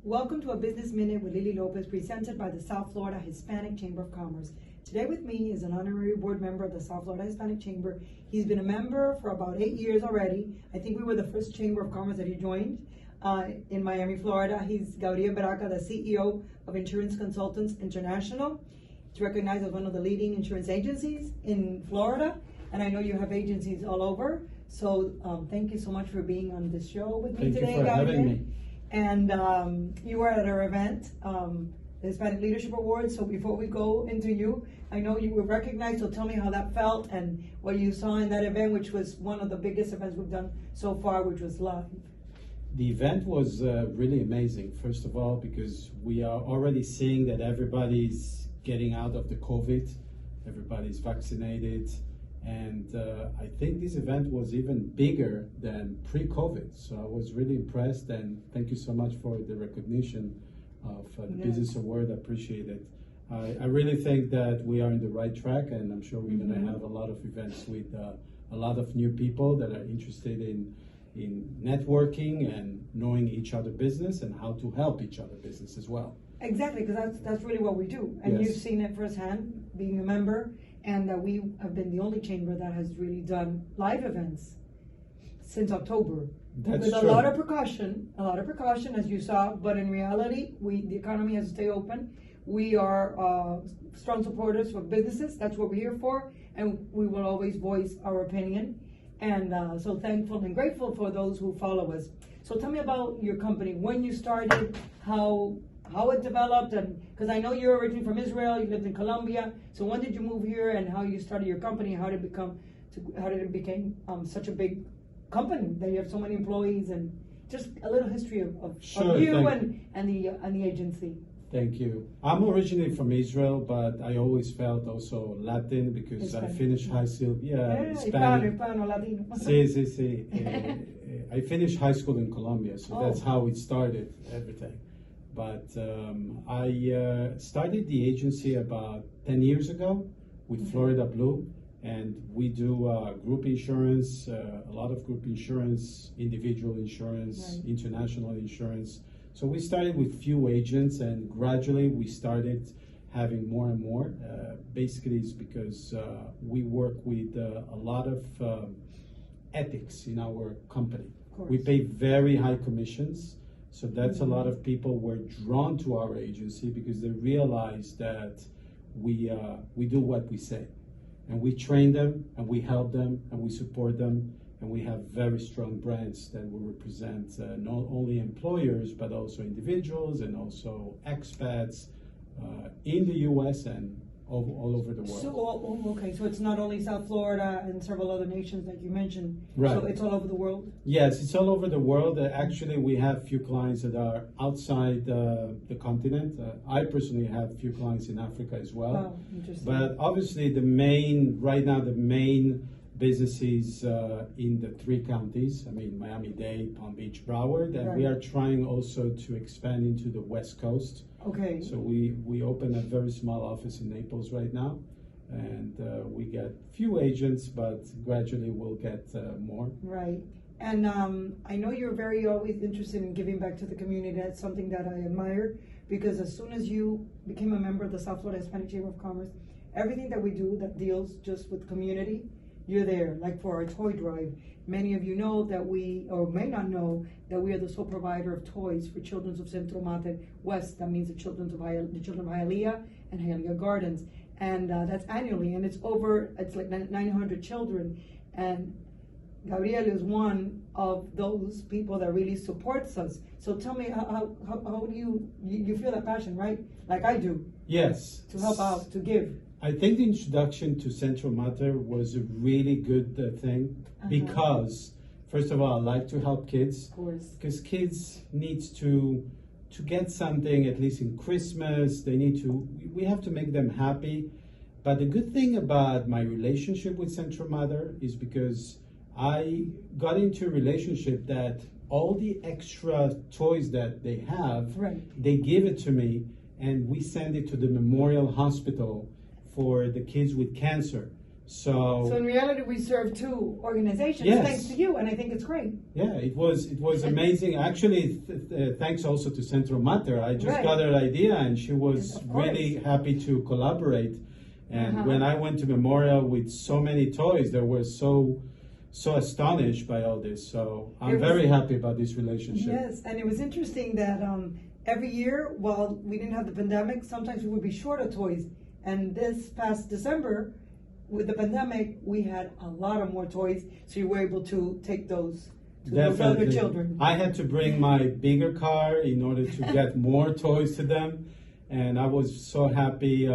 Welcome to a Business Minute with Lily Lopez, presented by the South Florida Hispanic Chamber of Commerce. Today with me is an honorary board member of the South Florida Hispanic Chamber. He's been a member for about 8 years already. I think we were the first Chamber of Commerce that he joined in Miami, Florida. He's Gabriel, the CEO of Insurance Consultants International. He's recognized as one of the leading insurance agencies in Florida, and I know you have agencies all over. So thank you so much for being on this show with me today, Gabriel. Thank you for having me. And you were at our event, the Hispanic Leadership Awards. So before we go into you, I know you were recognized, so tell me how that felt and what you saw in that event, which was one of the biggest events we've done so far, which was live. The event was really amazing, first of all, because we are already seeing that everybody's getting out of the COVID, everybody's vaccinated, and I think this event was even bigger than pre-COVID. So I was really impressed, and thank you so much for the recognition of the Business Award. I appreciate it. I really think that we are in the right track, and I'm sure we're going to have a lot of events with a lot of new people that are interested in networking and knowing each other business and how to help each other business as well. Exactly, because that's really what we do. And Yes. You've seen it firsthand, being a member, and we have been the only chamber that has really done live events since October. That's with true. a lot of precaution, as you saw, but in reality, the economy has to stay open. We are strong supporters for businesses. That's what we're here for, and we will always voice our opinion. And so thankful and grateful for those who follow us. So tell me about your company, when you started, how it developed, and because I know you're originally from Israel, you lived in Colombia. So when did you move here, and how you started your company? How did it become such a big company that you have so many employees, and just a little history of you and the agency. Thank you. I'm originally from Israel, but I always felt also Latin because Hispanic. I finished high school. Hispano, Latino. Sí. I finished high school in Colombia, so that's how it started, everything. But I started the agency about 10 years ago with Florida Blue, and we do group insurance, a lot of group insurance, individual insurance, international insurance. So we started with few agents, and gradually we started having more and more. Basically, it's because we work with a lot of ethics in our company. We pay very high commissions, so that's a lot of people were drawn to our agency because they realize that we do what we say, and we train them, and we help them, and we support them. And we have very strong brands that will represent not only employers, but also individuals and also expats in the U.S. and all over the world. So it's not only South Florida and several other nations that you mentioned. Right. So it's all over the world? Yes, it's all over the world. Actually, we have few clients that are outside the continent. I personally have few clients in Africa as well. Oh, interesting. But obviously, the main businesses in the 3 counties, Miami-Dade, Palm Beach, Broward, and we are trying also to expand into the West Coast. Okay. So we open a very small office in Naples right now, and we get few agents, but gradually we'll get more. Right. And I know you're always interested in giving back to the community. That's something that I admire, because as soon as you became a member of the South Florida Hispanic Chamber of Commerce, everything that we do that deals just with community, you're there. Like for our toy drive, many of you know that or may not know, that we are the sole provider of toys for children of Centro Mater West. That means the children of Hialeah and Hialeah Gardens, and that's annually, and it's like 900 children, and Gabriel is one of those people that really supports us. So tell me, how do you feel that passion, right? Like I do. Yes. To help out, to give. I think the introduction to Centro Mater was a really good thing because, first of all, I like to help kids. Of course. Because kids need to get something, at least in Christmas. We have to make them happy. But the good thing about my relationship with Centro Mater is because I got into a relationship that all the extra toys that they have, they give it to me, and we send it to the Memorial Hospital for the kids with cancer. So in reality, we serve two organizations, Yes. thanks to you, and I think it's great. Yeah, it was amazing. Actually, thanks also to Centro Mater. I just Right. got her idea, and she was Of course. really happy to collaborate. And Uh-huh. when I went to Memorial with so many toys, they were so astonished by all this. So I'm It was- very happy about this relationship. Yes, and it was interesting that every year, while we didn't have the pandemic, sometimes we would be short of toys. And this past December, with the pandemic, we had a lot of more toys, so you were able to take those to those other children. I had to bring my bigger car in order to get more toys to them, and I was so happy.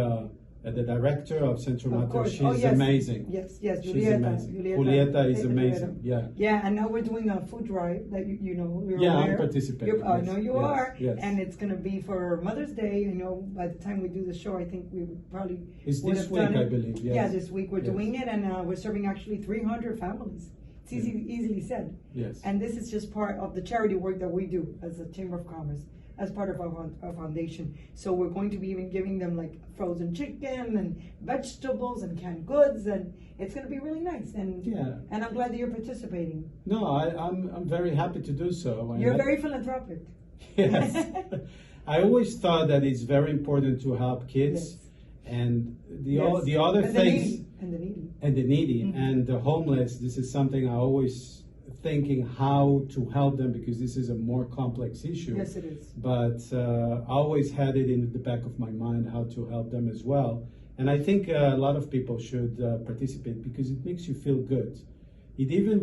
The director of Centro Of Mater, course. she's Oh, yes. amazing. Yes, She's Julieta. amazing. Julieta is Julieta. amazing. Yeah. Yeah, and now we're doing a food drive that you know. You're Yeah, I'm aware. participating, I yes, know you yes, are, yes. and it's going to be for Mother's Day. You know, by the time we do the show, I think we would probably It's would this have week, done I it. believe. Yes. Yeah, this week we're Yes. doing it, and we're serving actually 300 families. It's easily said. Yes. And this is just part of the charity work that we do as a Chamber of Commerce, as part of our foundation. So we're going to be even giving them like frozen chicken and vegetables and canned goods, and it's going to be really nice. And Yeah. and I'm glad that you're participating. No, I'm very happy to do so. And You're I- very philanthropic. Yes. I always thought that it's very important to help kids, Yes. and the Yes. the other And the things. needy. And the needy. And the needy Mhm. and the homeless. This is something I always thinking how to help them, because this is a more complex issue. Yes, it is. But I always had it in the back of my mind how to help them as well. And I think a lot of people should participate, because it makes you feel good. It even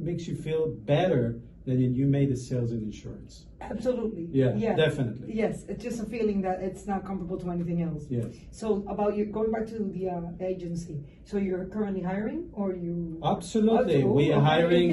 makes you feel better than when you made the sales and insurance. Absolutely. Yeah, definitely. Yes, it's just a feeling that it's not comparable to anything else. Yes. So about you going back to the agency. So you're currently hiring, or you? Absolutely, Oh, we are okay. hiring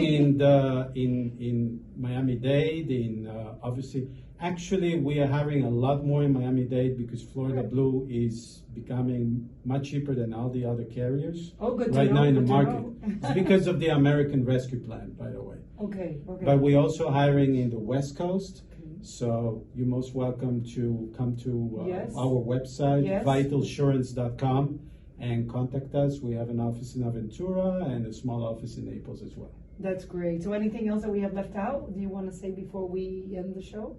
in Miami-Dade. Obviously, actually, we are hiring a lot more in Miami-Dade, because Florida Okay. Blue is becoming much cheaper than all the other carriers Oh, good to right know, now in the good to market. know. It's because of the American Rescue Plan, by the way. Okay. But we're also hiring in the West Coast. Okay. So you're most welcome to come to Yes. our website, Yes. VitalSurance.com, and contact us. We have an office in Aventura and a small office in Naples as well. That's great. So anything else that we have left out? Do you want to say before we end the show?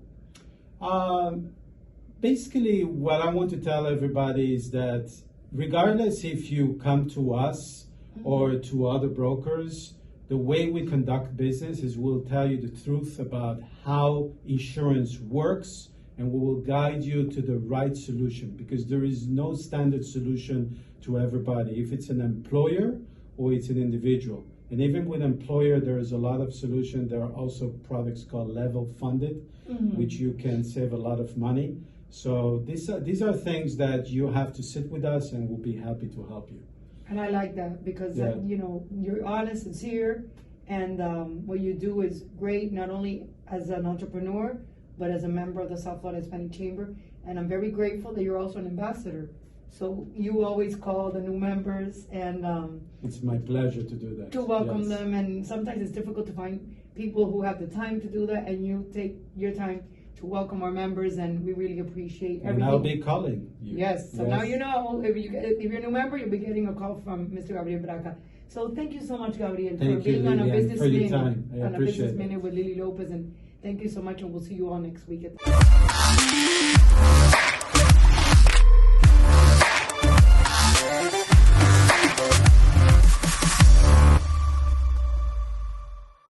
Basically, what I want to tell everybody is that regardless if you come to us or to other brokers, the way we conduct business is we'll tell you the truth about how insurance works, and we will guide you to the right solution, because there is no standard solution to everybody, if it's an employer or it's an individual. And even with employer, there is a lot of solution. There are also products called level funded, which you can save a lot of money. So these are things that you have to sit with us, and we'll be happy to help you. And I like that, because Yeah. you know, you're honest, sincere, and what you do is great, not only as an entrepreneur, but as a member of the South Florida Hispanic Chamber. And I'm very grateful that you're also an ambassador. So you always call the new members and It's my pleasure to do that. to welcome Yes. them. And sometimes it's difficult to find people who have the time to do that, and you take your time to welcome our members, and we really appreciate And everything. I'll be calling you. Yes, so now Yes. you know, if you're a new member, you'll be getting a call from Mr. Gabriel Brakha. So thank you so much, Gabriel, Thank for you, being on a Lilian, business for your minute. time. I On a appreciate business it. minute with Lily Lopez, and thank you so much, and we'll see you all next week.